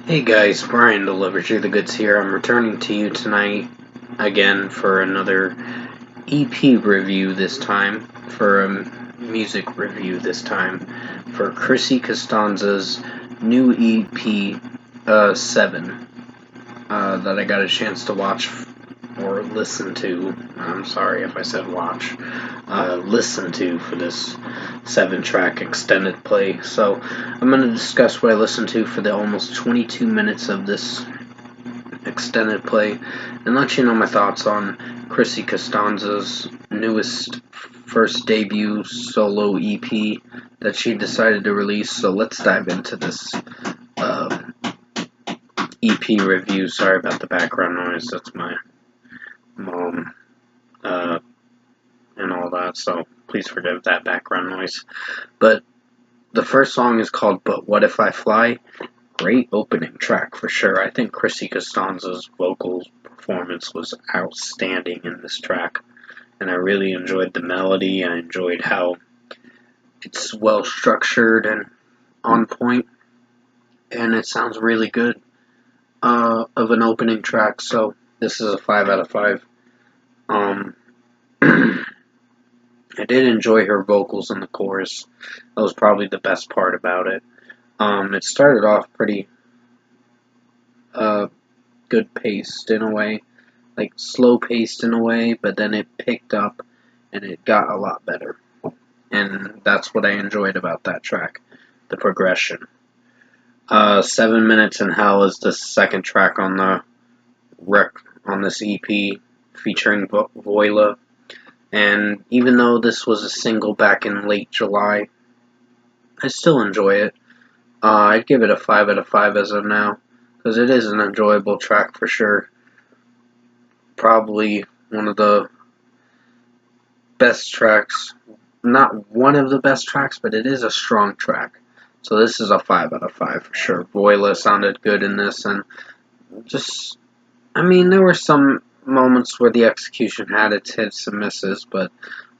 Hey guys, Brian delivers you the goods here. I'm returning to you tonight again for another EP review this time, for a music review this time, for Chrissy Costanza's new EP, VII, that I got a chance to watch or listen to. I'm sorry if I said watch. Listen to for this 7-track extended play. So I'm going to discuss what I listened to for the almost 22 minutes of this extended play and let you know my thoughts on Chrissy Costanza's newest first debut solo EP that she decided to release. So let's dive into this EP review. Sorry about the background noise. That's my mom and all that, so please forgive that background noise. But the first song is called But What If I Fly? Great opening track for sure. I think Chrissy Costanza's vocal performance was outstanding in this track, and I really enjoyed the melody. I enjoyed how it's well structured and on point, and it sounds really good of an opening track, so this is a 5 out of 5. I did enjoy her vocals in the chorus. That was probably the best part about it. It started off pretty good paced in a way, like slow paced in a way, but then it picked up and it got a lot better. And that's what I enjoyed about that track, the progression. 7 Minutes in Hell is the second track on the on this EP featuring VII. And even though this was a single back in late July, I still enjoy it. I'd give it a 5 out of 5 as of now, because it is an enjoyable track for sure. Probably one of the best tracks. Not one of the best tracks, but it is a strong track. So this is a 5 out of 5 for sure. VII sounded good in this, and there were some moments where the execution had its hits and misses, but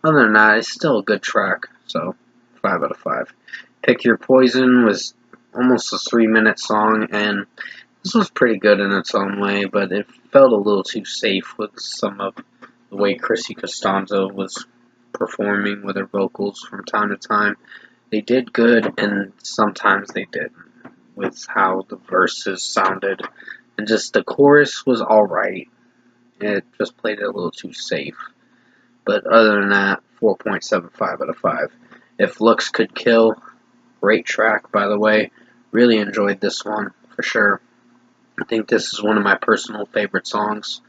other than that, it's still a good track. So 5 out of 5. Pick Your Poison was almost a 3-minute song, and this was pretty good in its own way, but it felt a little too safe with some of the way Chrissy Costanza was performing with her vocals from time to time. They did good, and sometimes they didn't, with how the verses sounded. And just the chorus was alright. It just played it a little too safe. But other than that, 4.75 out of 5. If Looks Could Kill, great track, by the way. Really enjoyed this one, for sure. I think this is one of my personal favorite songs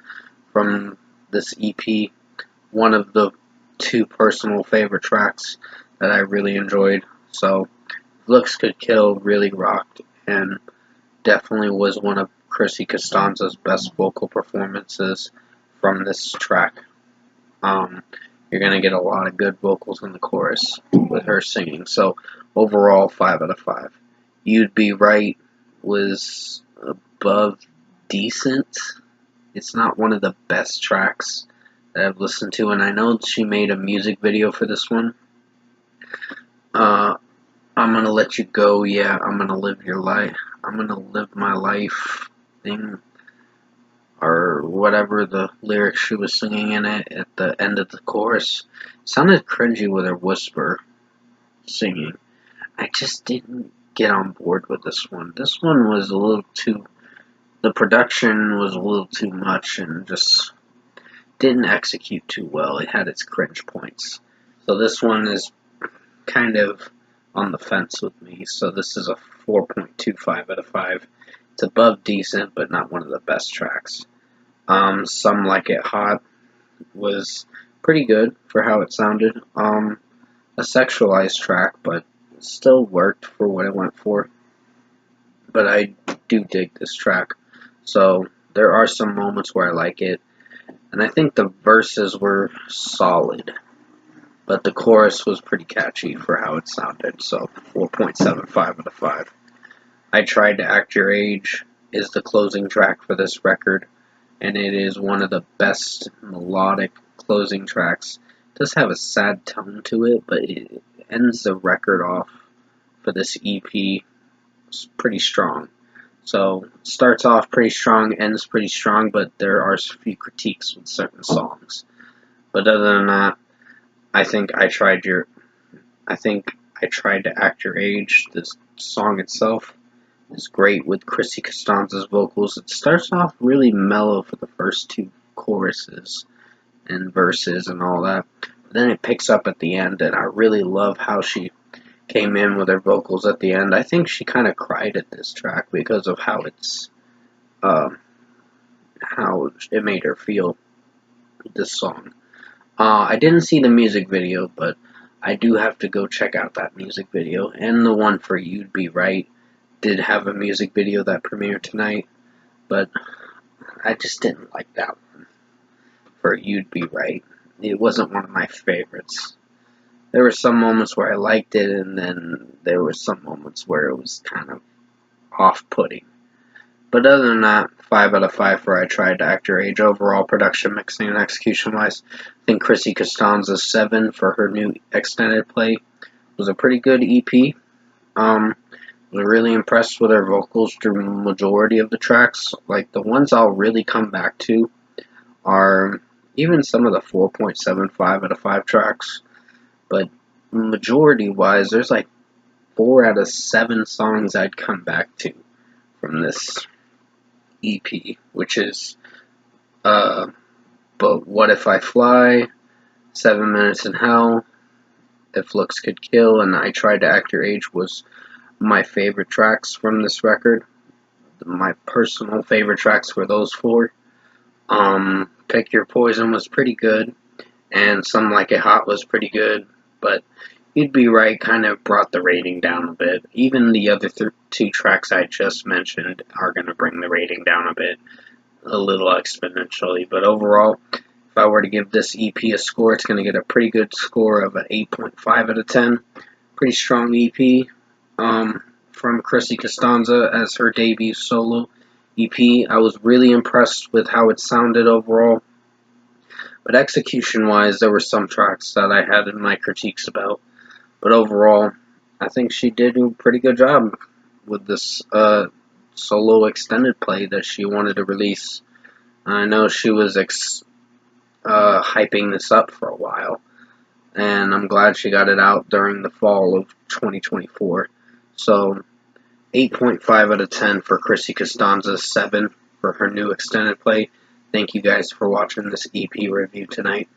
from this EP. One of the 2 personal favorite tracks that I really enjoyed. So, Looks Could Kill really rocked, and definitely was one of Chrissy Costanza's best vocal performances from this track. You're going to get a lot of good vocals in the chorus with her singing. So, overall, 5 out of 5. You'd Be Right was above decent. It's not one of the best tracks that I've listened to, and I know she made a music video for this one. I'm gonna let you go, yeah, I'm gonna live your life. I'm gonna live my life thing, or whatever the lyrics she was singing in it at the end of the chorus. It sounded cringy with her whisper singing. I just didn't get on board with this one. This one was a little too, the production was a little too much and just didn't execute too well. It had its cringe points. So this one is kind of on the fence with me. So this is a 4.25 out of 5. It's above decent, but not one of the best tracks. Some Like It Hot was pretty good for how it sounded. A sexualized track, but still worked for what it went for. But I do dig this track. So there are some moments where I like it. And I think the verses were solid. But the chorus was pretty catchy for how it sounded, so 4.75 out of 5. I Tried to Act Your Age is the closing track for this record, and it is one of the best melodic closing tracks. It does have a sad tone to it, but it ends the record off for this EP pretty strong. So, starts off pretty strong, ends pretty strong, but there are a few critiques with certain songs. But other than that, I think I tried to act your age. This song itself is great with Chrissy Costanza's vocals. It starts off really mellow for the first two choruses and verses and all that. But then it picks up at the end, and I really love how she came in with her vocals at the end. I think she kind of cried at this track because of how it made her feel. This song. I didn't see the music video, but I do have to go check out that music video. And the one for You'd Be Right did have a music video that premiered tonight, but I just didn't like that one for You'd Be Right. It wasn't one of my favorites. There were some moments where I liked it, and then there were some moments where it was kind of off-putting. But other than that, 5 out of 5 for I Tried to Act Your Age. Overall production, mixing, and execution-wise, I think Chrissy Costanza's 7 for her new extended play was a pretty good EP. Was really impressed with her vocals through the majority of the tracks. Like, the ones I'll really come back to are even some of the 4.75 out of 5 tracks. But majority-wise, there's like 4 out of 7 songs I'd come back to from this EP, which is But What If I Fly, 7 Minutes in Hell, If Looks Could Kill, and I Tried to Act Your Age was my favorite tracks from this record. My personal favorite tracks were those 4. Pick Your Poison was pretty good, and Some Like It Hot was pretty good, but You'd Be Right kind of brought the rating down a bit. Even the other 2 tracks I just mentioned are going to bring the rating down a bit, a little exponentially. But overall, if I were to give this EP a score, it's going to get a pretty good score of an 8.5 out of 10. Pretty strong EP from Chrissy Costanza as her debut solo EP. I was really impressed with how it sounded overall. But execution-wise, there were some tracks that I had in my critiques about. But overall, I think she did a pretty good job with this solo extended play that she wanted to release. I know she was hyping this up for a while, and I'm glad she got it out during the fall of 2024. So, 8.5 out of 10 for Chrissy Costanza, 7 for her new extended play. Thank you guys for watching this EP review tonight.